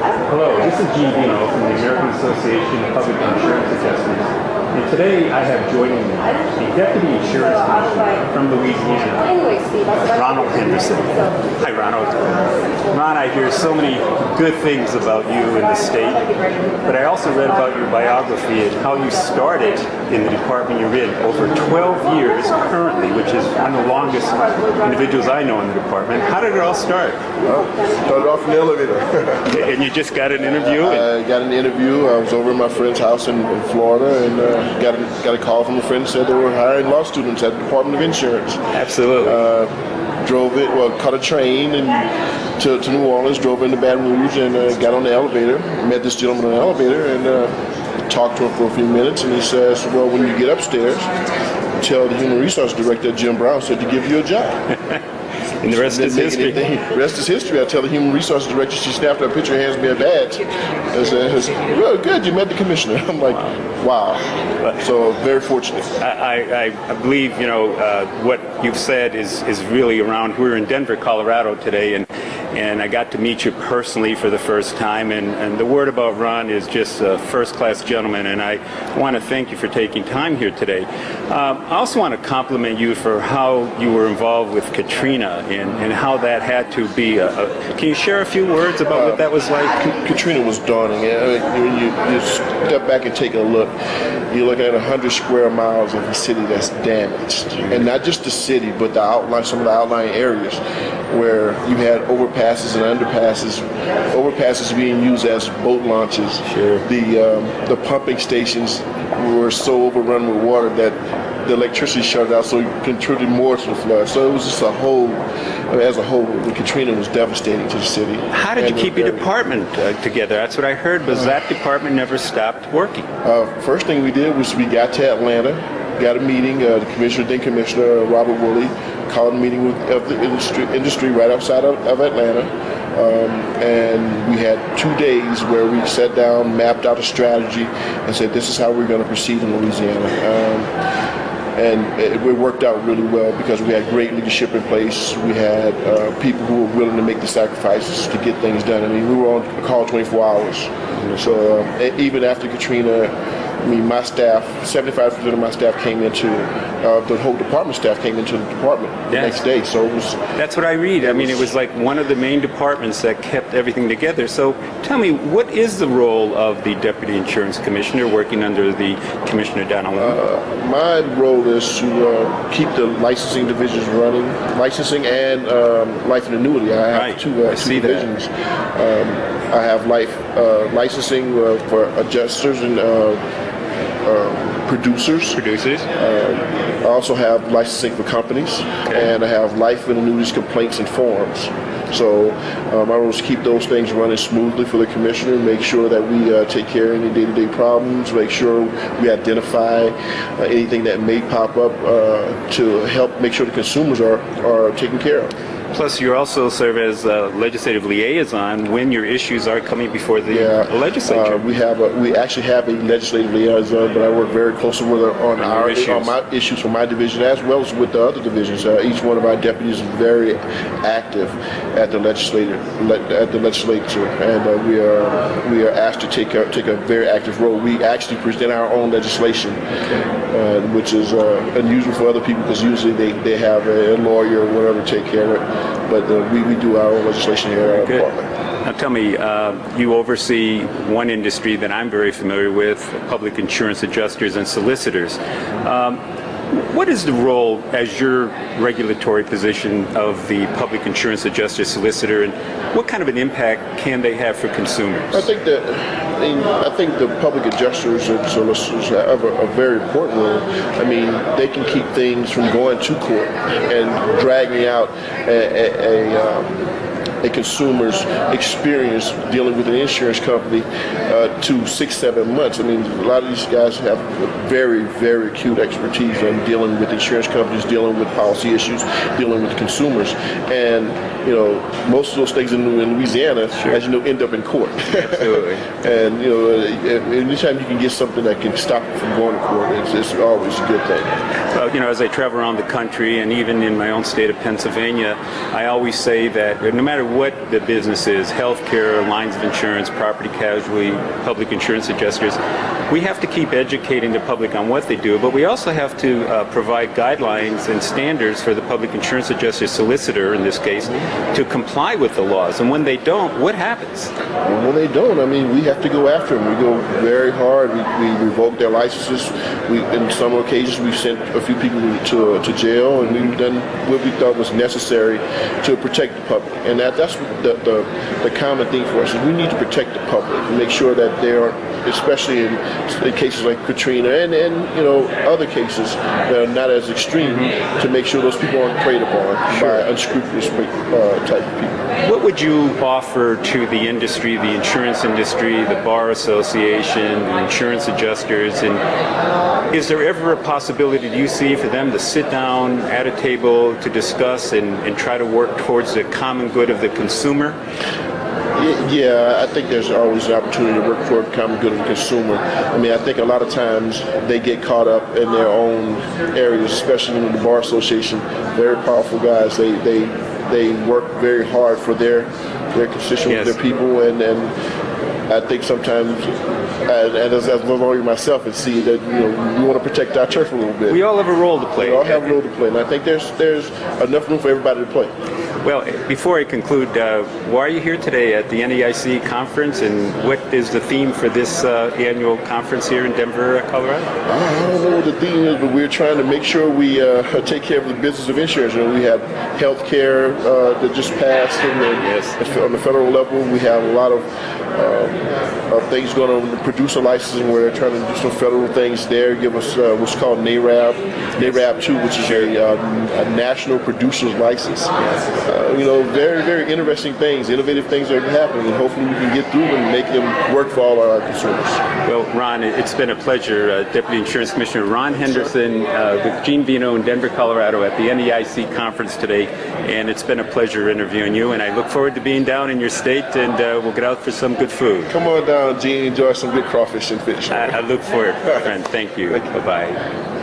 Hello, this is Veno from the American Association of Public Insurance Adjusters. And today I have joining me the Deputy Insurance Commissioner from Louisiana, Ronald Henderson. Hi, Ronald. Ron, I hear so many good things about you in the state, but I also read about your biography and how you started in the department you're in over 12 years currently, which is one of the longest individuals I know in the department. How did it all start? Well, started off in the elevator. And you just got an interview? I got an interview. I was over at my friend's house in Florida and got a call from a friend that said they were hiring law students at the Department of Insurance. Absolutely. Caught a train to New Orleans, drove into Baton Rouge, and got on the elevator. Met this gentleman on the elevator and talked to him for a few minutes. And he says, well, when you get upstairs, tell the Human Resource Director, Jim Brown, said to give you a job. And the rest is history. The rest is history. I tell the Human Resources Director, she snapped her picture, hands me a badge, and says, well, good, you met the commissioner. I'm like, wow. So very fortunate. I believe, what you've said is really around. We're in Denver, Colorado today, and I got to meet you personally for the first time, and the word about Ron is just a first-class gentleman, and I want to thank you for taking time here today. I also want to compliment you for how you were involved with Katrina and how that had to be. Can you share a few words about what that was like? Katrina was daunting. When you step back and take a look, you're looking at 100 square miles of a city that's damaged. And not just the city, but some of the outlying areas where you had overpasses and underpasses, overpasses being used as boat launches. Sure. The pumping stations were so overrun with water that the electricity shut out, so it contributed more to the flood. So it was just as a whole, Katrina was devastating to the city. How did you keep your department together? That's what I heard, was that department never stopped working. First thing we did was we got to Atlanta, got a meeting. The Commissioner Robert Woolley called a meeting of the industry right outside of Atlanta. And we had 2 days where we sat down, mapped out a strategy, and said, this is how we're going to proceed in Louisiana. And it worked out really well because we had great leadership in place. We had people who were willing to make the sacrifices to get things done. I mean, we were on call 24 hours. So even after Katrina, my staff, 75% of my staff came into, the whole department staff came into the department the next day. So it was... That's what I read. I mean, it was like one of the main departments that kept everything together. So tell me, what is the role of the Deputy Insurance Commissioner working under the Commissioner down alone? My role is to keep the licensing divisions running, licensing and life and annuity. I have two divisions. I have licensing for adjusters and producers. I also have licensing for companies, and I have life and annuities complaints and forms. So my role is to keep those things running smoothly for the commissioner, make sure that we take care of any day-to-day problems, make sure we identify anything that may pop up to help make sure the consumers are taken care of. Plus, you also serve as a legislative liaison when your issues are coming before the legislature. We actually have a legislative liaison, but I work very closely with her on my issues for my division as well as with the other divisions. Each one of our deputies is very active at the legislature, and we are asked to take a very active role. We actually present our own legislation, which is unusual for other people because usually they have a lawyer or whatever to take care of it. But we do our own legislation here at our department. Now tell me, you oversee one industry that I'm very familiar with, public insurance adjusters and solicitors. What is the role as your regulatory position of the public insurance adjuster solicitor, and what kind of an impact can they have for consumers? I think the public adjusters and solicitors have a very important role. I mean, they can keep things from going to court and dragging out a consumer's experience dealing with an insurance company to 6-7 months. I mean, a lot of these guys have very, very acute expertise in dealing with insurance companies, dealing with policy issues, dealing with consumers. And, most of those things in Louisiana, as you know, end up in court. Absolutely. And, anytime you can get something that can stop you from going to court, it's always a good thing. Well, as I travel around the country and even in my own state of Pennsylvania, I always say that no matter what the business is, healthcare, lines of insurance, property casualty, public insurance adjusters, we have to keep educating the public on what they do, but we also have to provide guidelines and standards for the public insurance adjuster, solicitor in this case, to comply with the laws. And when they don't, what happens? And when they don't, I mean, we have to go after them. We go very hard. We revoke their licenses. In some occasions, we've sent a few people to jail, and we've done what we thought was necessary to protect the public. And that's the common thing for us is we need to protect the public and make sure that they are, especially in cases like Katrina and you know other cases that are not as extreme, to make sure those people aren't preyed upon by unscrupulous type of people. What would you offer to the industry, the insurance industry, the bar association, the insurance adjusters, and is there ever a possibility, do you see, for them to sit down at a table to discuss and try to work towards the common good of the consumer? Yeah, I think there's always an opportunity to work for the common good of the consumer. I mean, I think a lot of times they get caught up in their own areas, especially in the Bar Association. Very powerful guys. They work very hard for their constituents, their people, and I think sometimes, and as a lawyer myself, and see that we want to protect our turf a little bit. We all have a role to play. We all have a role to play, and I think there's enough room for everybody to play. Well, before I conclude, why are you here today at the NAIC conference, and what is the theme for this annual conference here in Denver, Colorado? I don't know what the theme is, but we're trying to make sure we take care of the business of insurance. We have health care that just passed on the federal level. We have a lot of things going on with the producer licensing, where they're trying to do some federal things there, give us what's called NARAB 2, which is a national producer's license. Very, very interesting things, innovative things that are happening, and hopefully we can get through them and make them work for all our consumers. Well, Ron, it's been a pleasure. Deputy Insurance Commissioner Ron Henderson with Gene Veno in Denver, Colorado at the NAIC conference today, and it's been a pleasure interviewing you, and I look forward to being down in your state, and we'll get out for some good food. Come on down, Gene. Enjoy some good crawfish and fish. I look forward, friend. Thank you. Bye-bye.